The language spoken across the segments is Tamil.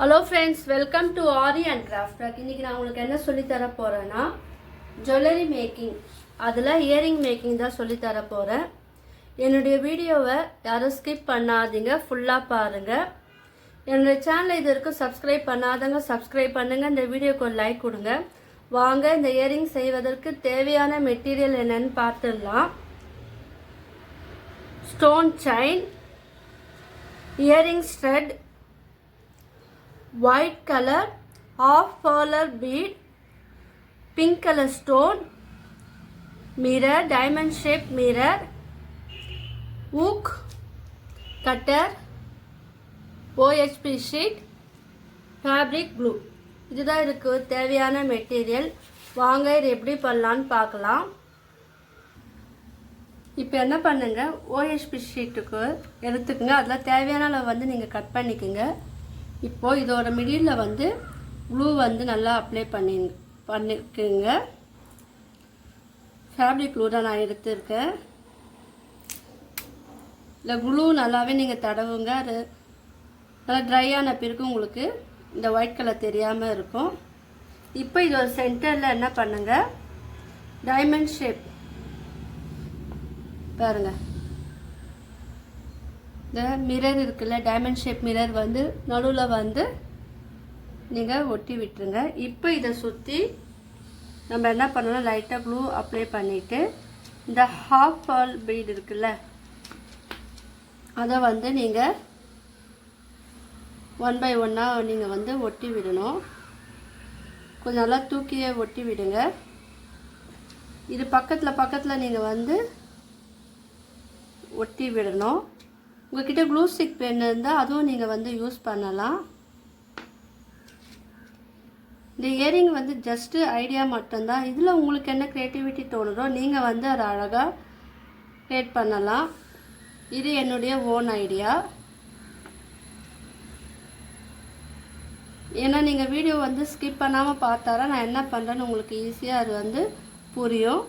Hello friends, welcome to aari and craft work. இன்றைக்கி நான் உங்களுக்கு என்ன சொல்லித்தர போகிறேன்னா ஜுவல்லரி மேக்கிங், அதில் இயரிங் மேக்கிங் தான் சொல்லித்தர போகிறேன். என்னுடைய வீடியோவை யாரும் ஸ்கிப் பண்ணாதீங்க, ஃபுல்லாக பாருங்கள். என்னுடைய சேனலை இது வரைக்கும் சப்ஸ்கிரைப் பண்ணாதவங்க சப்ஸ்கிரைப் பண்ணுங்கள். இந்த வீடியோக்கு ஒரு லைக் கொடுங்க. வாங்க இந்த இயரிங் செய்வதற்கு தேவையான மெட்டீரியல் என்னன்னு பார்த்துடலாம். ஸ்டோன் செயின், இயரிங் ஸ்ட்ரெட், white color half pearl bead, pink color stone, mirror, diamond shape mirror, hook, cutter, OHP sheet, fabric glue. இதுதான் இதுக்கு தேவையான மெட்டீரியல். வாங்க இது எப்படி பண்ணலான்னு பார்க்கலாம். இப்போ என்ன பண்ணுங்க, OHP ஷீட்டுக்கு எடுத்துக்கோங்க. அதில் தேவையான அளவு வந்து நீங்கள் கட் பண்ணிக்கோங்க. இப்போது இதோட மிடில் வந்து க்ளூ வந்து நல்லா அப்ளை பண்ணிக்குங்க. ஃபேப்ரிக் க்ளூ தான் நான் எடுத்துருக்கேன். இல்லை க்ளூ நல்லாவே நீங்கள் தடவுங்க. அது நல்லா ட்ரை ஆன பிறகு உங்களுக்கு இந்த ஒயிட் கலர் தெரியாமல் இருக்கும். இப்போ இதோட சென்டரில் என்ன பண்ணுங்க, டைமண்ட் ஷேப் பாருங்கள். இந்த மிரர் இருக்குல்ல, டைமண்ட் ஷேப் மிரர் வந்து நடுவில் வந்து நீங்கள் ஒட்டி விட்டுருங்க. இப்போ இதை சுற்றி நம்ம என்ன பண்ணணும், லைட்டாக க்ளூ அப்ளை பண்ணிவிட்டு இந்த ஹாஃப் பேர்ல் பீட் இருக்குல்ல, அதை வந்து நீங்கள் ஒன் பை ஒன்னாக நீங்கள் வந்து ஒட்டி விடணும். கொஞ்சம் நல்லா தூக்கியே ஒட்டி விடுங்க. இது பக்கத்தில் நீங்கள் வந்து ஒட்டி விடணும். உங்கள்கிட்ட க்ளூ ஸ்டிக் பென் இருந்தால் அதுவும் நீங்கள் வந்து யூஸ் பண்ணலாம். இந்த இயரிங் வந்து ஜஸ்ட்டு ஐடியா மட்டும்தான். இதில் உங்களுக்கு என்ன க்ரியேட்டிவிட்டி தோணுதோ நீங்கள் வந்து அதை அழகாக க்ரியேட் பண்ணலாம். இது என்னுடைய ஓன் ஐடியா. ஏன்னா நீங்கள் வீடியோ வந்து ஸ்கிப் பண்ணாமல் பார்த்தாரா நான் என்ன பண்ணுறேன்னு உங்களுக்கு ஈஸியாக அது வந்து புரியும்.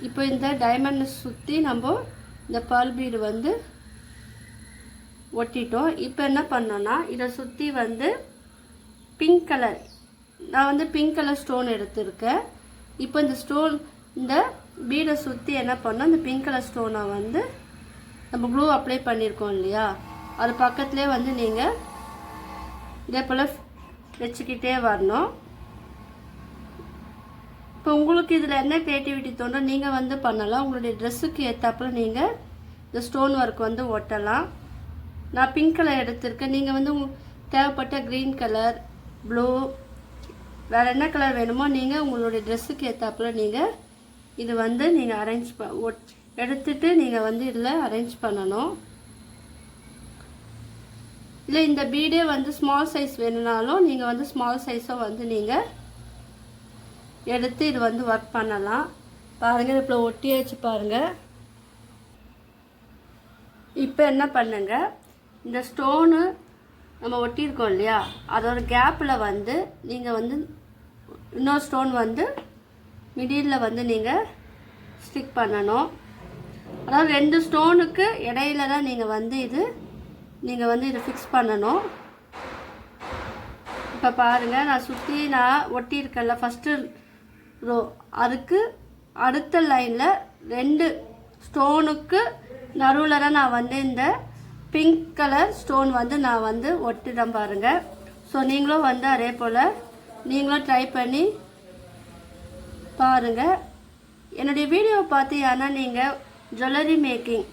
இப்போ இந்த டைமண்டை சுற்றி நம்ம இந்த பேர்ல் பீடு வந்து ஒட்டிட்டோம். இப்போ என்ன பண்ணோன்னா இதை சுற்றி வந்து பிங்க் கலர், நான் வந்து பிங்க் கலர் ஸ்டோன் எடுத்திருக்கேன். இப்போ இந்த ஸ்டோன், இந்த பீடை சுற்றி என்ன பண்ணோம், இந்த பிங்க் கலர் ஸ்டோனை வந்து நம்ம க்ளூ அப்ளை பண்ணியிருக்கோம் இல்லையா, அது பக்கத்துலேயே வந்து நீங்கள் இதே போல் வச்சுக்கிட்டே வரணும். இப்போ உங்களுக்கு இதில் என்ன க்ரியேட்டிவிட்டி தோணும் நீங்கள் வந்து பண்ணலாம். உங்களுடைய ட்ரெஸ்ஸுக்கு ஏற்றாப்புல நீங்கள் இந்த ஸ்டோன் ஒர்க் வந்து ஒட்டலாம். நான் பிங்க் கலர் எடுத்திருக்கேன். நீங்கள் வந்து தேவைப்பட்ட க்ரீன் கலர், ப்ளூ, வேறு என்ன கலர் வேணுமோ நீங்கள் உங்களுடைய ட்ரெஸ்ஸுக்கு ஏற்றாப்புல நீங்கள் இது வந்து நீங்கள் அரேஞ்ச் எடுத்துட்டு நீங்கள் வந்து இதில் அரேஞ்ச் பண்ணணும். இல்லை இந்த பீடே வந்து ஸ்மால் சைஸ் வேணும்னாலும் நீங்கள் வந்து ஸ்மால் சைஸும் வந்து நீங்கள் எடுத்து இது வந்து ஒர்க் பண்ணலாம். பாருங்கள், இப்போ ஒட்டியாச்சு பாருங்கள். இப்போ என்ன பண்ணுங்க, இந்த ஸ்டோனு நம்ம ஒட்டியிருக்கோம் இல்லையா, அதோட கேப்பில் வந்து நீங்கள் வந்து இன்னொரு ஸ்டோன் வந்து மிடில் வந்து நீங்கள் ஸ்டிக் பண்ணணும். அதாவது 2 ஸ்டோனுக்கு இடையில தான் நீங்கள் வந்து இது ஃபிக்ஸ் பண்ணணும். இப்போ பாருங்கள், நான் சுற்றி நான் ஒட்டியிருக்கேன்ல ஃபஸ்ட்டு ரோ, அதுக்கு அடுத்த லைனில் 2 ஸ்டோனுக்கு நடுவில் தான் நான் வந்து இந்த பிங்க் கலர் ஸ்டோன் வந்து நான் வந்து ஒட்டிடம் பாருங்கள். ஸோ நீங்களும் வந்து அதே போல் நீங்களும் ட்ரை பண்ணி பாருங்கள். என்னுடைய வீடியோவை பார்த்து ஏன்னா நீங்கள் ஜுவல்லரி மேக்கிங்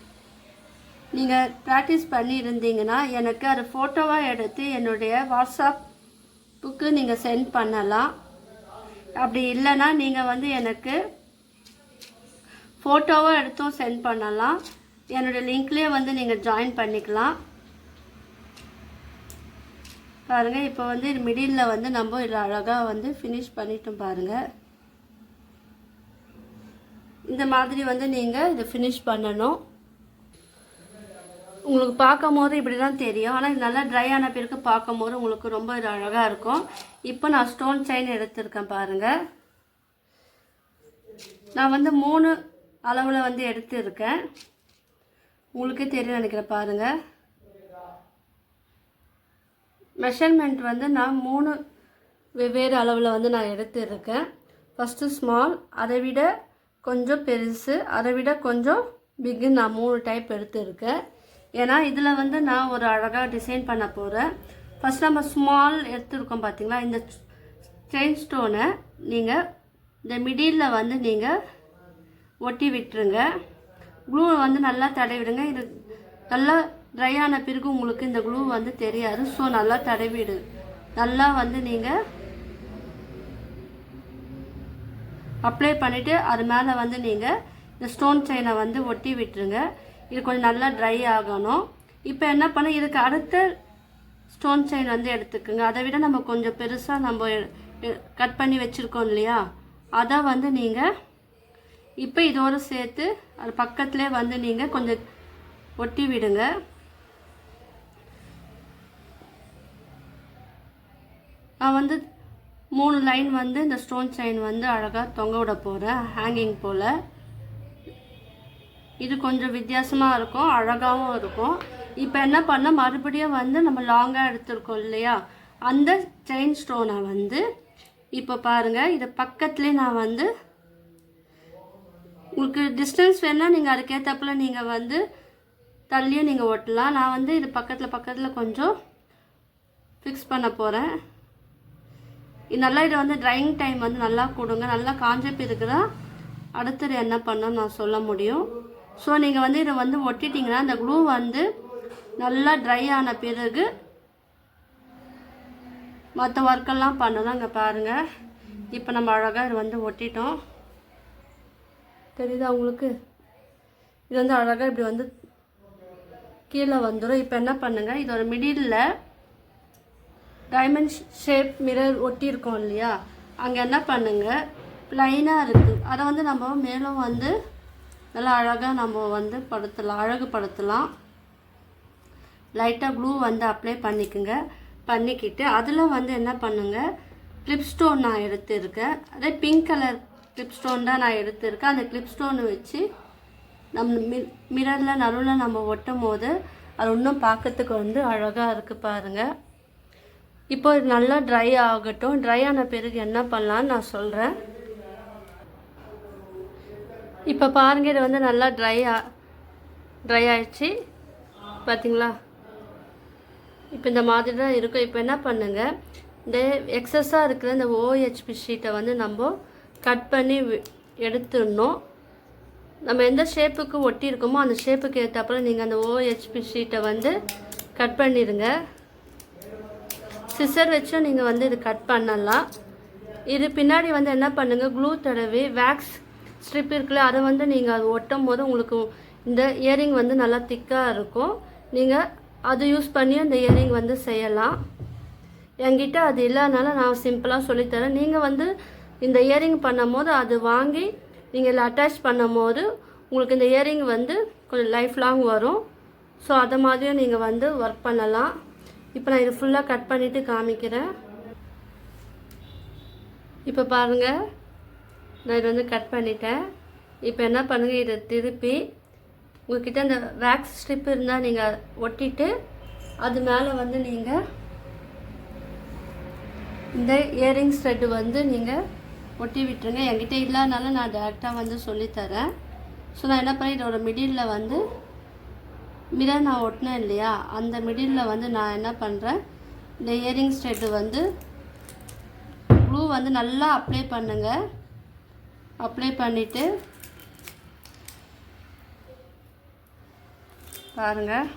நீங்கள் ப்ராக்டிஸ் பண்ணி இருந்தீங்கன்னா எனக்கு அது ஃபோட்டோவாக எடுத்து என்னுடைய வாட்ஸ்அப்புக்கு நீங்கள் சென்ட் பண்ணலாம். அப்படி இல்லைன்னா நீங்கள் வந்து எனக்கு ஃபோட்டோவாக எடுத்தும் சென்ட் பண்ணலாம். என்னுடைய லிங்க்லேயே வந்து நீங்கள் ஜாயின் பண்ணிக்கலாம். பாருங்கள், இப்போ வந்து இது மிடில் வந்து நம்ம இதில் அழகாக வந்து ஃபினிஷ் பண்ணிட்டோம் பாருங்கள். இந்த மாதிரி வந்து நீங்கள் இதை ஃபினிஷ் பண்ணணும். உங்களுக்கு பார்க்கும் போது இப்படி தான் தெரியும், ஆனால் இது நல்லா ட்ரை ஆன பிறகு பார்க்கும் போது உங்களுக்கு ரொம்ப இது அழகாக இருக்கும். இப்போ நான் ஸ்டோன் செயின் எடுத்திருக்கேன் பாருங்கள். நான் வந்து 3 அளவில் வந்து எடுத்துருக்கேன். உங்களுக்கே தெரியும் நினைக்கிறேன் பாருங்கள். மெஷர்மெண்ட் வந்து நான் 3 வெவ்வேறு அளவில் வந்து நான் எடுத்துருக்கேன். ஃபஸ்ட்டு ஸ்மால், அதை விட கொஞ்சம் பெருசு, அதை விட கொஞ்சம் பிக்கு, நான் 3 டைப் எடுத்துருக்கேன். ஏன்னா இதில் வந்து நான் ஒரு அழகாக டிசைன் பண்ண போகிறேன். ஃபஸ்ட் நம்ம ஸ்மால் எடுத்துருக்கோம் பார்த்தீங்களா, இந்த செயின் ஸ்டோனை நீங்கள் இந்த மிடில் வந்து நீங்கள் ஒட்டி விட்டுருங்க. க்ளூ வந்து நல்லா தடவிடுங்க. இது நல்லா ட்ரை ஆன பிறகு உங்களுக்கு இந்த க்ளூ வந்து தெரியாது. ஸோ நல்லா தடவிடு, நல்லா வந்து நீங்கள் அப்ளை பண்ணிவிட்டு அது மேலே வந்து நீங்கள் இந்த ஸ்டோன் செயினை வந்து ஒட்டி விட்டுருங்க. இது கொஞ்சம் நல்லா ட்ரை ஆகணும். இப்போ என்ன பண்ண, இதுக்கு அடுத்த ஸ்டோன் செயின் வந்து எடுத்துக்கோங்க. அதை விட நம்ம கொஞ்சம் பெருசாக நம்ம கட் பண்ணி வச்சுருக்கோம் இல்லையா, அதை வந்து நீங்கள் இப்போ இதோடு சேர்த்து அது பக்கத்துலேயே வந்து நீங்கள் கொஞ்சம் ஒட்டி விடுங்க. நான் வந்து 3 லைன் வந்து இந்த ஸ்டோன் செயின் வந்து அழகாக தொங்க விட போகிறேன், ஹேங்கிங் போல். இது கொஞ்சம் வித்தியாசமாக இருக்கும், அழகாகவும் இருக்கும். இப்போ என்ன பண்ண, மறுபடியும் வந்து நம்ம லாங்காக எடுத்துருக்கோம் இல்லையா, அந்த செயின் ஸ்டோனை வந்து இப்போ பாருங்கள், இதை பக்கத்துலேயே நான் வந்து உங்களுக்கு டிஸ்டன்ஸ் வேணால் நீங்கள் அதுக்கேற்றப்பில் நீங்கள் வந்து தள்ளியும் நீங்கள் ஒட்டலாம். நான் வந்து இது பக்கத்தில் கொஞ்சம் ஃபிக்ஸ் பண்ண போகிறேன். நல்லா இதை வந்து ட்ரையிங் டைம் வந்து நல்லா கொடுங்க. நல்லா காஞ்ச பிறகு தான் அடுத்தது என்ன பண்ணணும்னு நான் சொல்ல முடியும். ஸோ நீங்கள் வந்து இதை வந்து ஒட்டிட்டிங்கன்னா அந்த க்ளூ வந்து நல்லா ட்ரை ஆன பிறகு மற்ற ஒர்க்கெல்லாம் பண்ணலாம். இங்கே பாருங்கள், இப்போ நம்ம அழகாக இது வந்து ஒட்டிட்டோம். தெரியுதா உங்களுக்கு? இது வந்து அழகாக இப்படி வந்து கீழே வந்துடும். இப்போ என்ன பண்ணுங்கள், இதோட மிடில் டைமண்ட் ஷேப் மிரர் ஒட்டியிருக்கோம் இல்லையா, அங்கே என்ன பண்ணுங்கள், ப்ளைனாக இருக்குது, அதை வந்து நம்ம மேலும் வந்து நல்லா அழகாக நம்ம வந்து அழகுபடுத்தலாம். லைட்டாக க்ளூ வந்து அப்ளை பண்ணிக்கோங்க. பண்ணிக்கிட்டு அதில் வந்து என்ன பண்ணுங்கள், கிளிப் ஸ்டோன் நான் எடுத்துருக்கேன். அதே பிங்க் கலர் கிளிப் ஸ்டோன் தான் நான் எடுத்துருக்கேன். அந்த கிளிப் ஸ்டோனை வச்சு நம்ம மிரரில் நடுவில் நம்ம ஒட்டும் போது அது இன்னும் பார்க்கறதுக்கு வந்து அழகாக இருக்குது பாருங்கள். இப்போ இது நல்லா ட்ரை ஆகட்டும். ட்ரை ஆன பிறகு என்ன பண்ணலான்னு நான் சொல்கிறேன். இப்போ பாருங்கள், இது வந்து நல்லா ட்ரை ஆயிடுச்சு பார்த்தீங்களா. இப்போ இந்த மாதிரி தான் இருக்கும். இப்போ என்ன பண்ணுங்கள், இந்த எக்ஸஸாக இருக்கிற இந்த OHP ஷீட்டை வந்து நம்ம கட் பண்ணி எடுத்துடணும். நம்ம எந்த ஷேப்புக்கு ஒட்டியிருக்கோமோ அந்த ஷேப்புக்கு ஏற்றாப்புல நீங்கள் அந்த OHP ஷீட்டை வந்து கட் பண்ணிடுங்க. சிசர் வச்சும் நீங்கள் வந்து இது கட் பண்ணலாம். இது பின்னாடி வந்து என்ன பண்ணுங்கள், க்ளூ தடவி வேக்ஸ் ஸ்ட்ரிப் இருக்குல்ல, அதை வந்து நீங்கள் அது ஒட்டும் போது உங்களுக்கு இந்த இயரிங் வந்து நல்லா திக்காக இருக்கும். நீங்கள் அது யூஸ் பண்ணி அந்த இயரிங் வந்து செய்யலாம். என்கிட்ட அது இல்லைனால நான் சிம்பிளாக சொல்லித்தரேன். நீங்கள் வந்து இந்த இயரிங் பண்ணும் போது அது வாங்கி நீங்கள் இதில் அட்டாச் பண்ணும் போது உங்களுக்கு இந்த இயரிங் வந்து கொஞ்சம் லைஃப் லாங் வரும். ஸோ அதை மாதிரியும் நீங்கள் வந்து ஒர்க் பண்ணலாம். இப்போ நான் இது ஃபுல்லாக கட் பண்ணிவிட்டு காமிக்கிறேன். இப்போ பாருங்கள், நான் இது வந்து கட் பண்ணிட்டேன். இப்போ என்ன பண்ணுங்கள், இதை திருப்பி உங்கள்கிட்ட அந்த வேக்ஸ் ஸ்ட்ரிப் இருந்தால் நீங்கள் ஒட்டிட்டு அது மேலே வந்து நீங்கள் இந்த இயரிங்ஸ் த்ரெட்டு வந்து நீங்கள் ஒட்டி விட்டுருங்க. என்கிட்ட இல்லாதனால நான் டேரெக்டாக வந்து சொல்லித்தரேன். ஸோ நான் என்ன பண்ணேன், இதோட மிடில் வந்து மிரர் நான் ஒட்டினேன் இல்லையா, அந்த மிடில் வந்து நான் என்ன பண்ணுறேன், இந்த இயரிங்ஸ் த்ரெட்டு வந்து க்ளூ வந்து நல்லா அப்ளை பண்ணுங்கள். அப்ளை பண்ணிவிட்டு பாருங்கள்,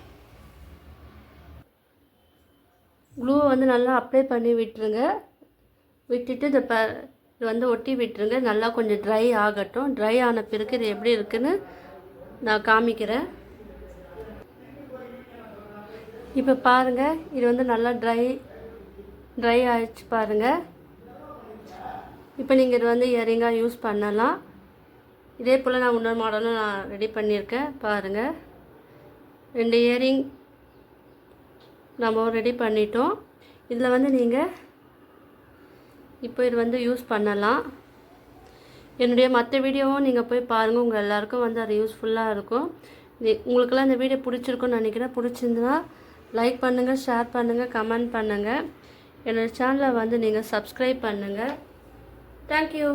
க்ளூவை வந்து நல்லா அப்ளை பண்ணி விட்டுருங்க. விட்டுட்டு இது வந்து ஒட்டி விட்டுருங்க. நல்லா கொஞ்சம் ட்ரை ஆகட்டும். ட்ரை ஆன பிறகு இது எப்படி இருக்குன்னு நான் காமிக்கிறேன். இப்போ பாருங்கள், இது வந்து நல்லா ட்ரை ஆகிடுச்சு பாருங்கள். இப்போ நீங்கள் இது வந்து இயரிங்காக யூஸ் பண்ணலாம். இதே போல் நான் இன்னொரு மாடலும் நான் ரெடி பண்ணியிருக்கேன் பாருங்கள். 2 இயரிங் நம்ம ரெடி பண்ணிட்டோம். இதில் வந்து நீங்கள் இப்போ இது வந்து யூஸ் பண்ணலாம். என்னுடைய மற்ற வீடியோவும் நீங்கள் போய் பாருங்கள், உங்கள் எல்லாருக்கும் வந்து அது யூஸ்ஃபுல்லாக இருக்கும். உங்களுக்கெல்லாம் இந்த வீடியோ பிடிச்சிருக்குன்னு நினைக்கிறேன். பிடிச்சிருந்தா லைக் பண்ணுங்கள், ஷேர் பண்ணுங்கள், கமெண்ட் பண்ணுங்கள். என்னோடய சேனலை வந்து நீங்கள் சப்ஸ்கிரைப் பண்ணுங்கள். தேங்க்யூ.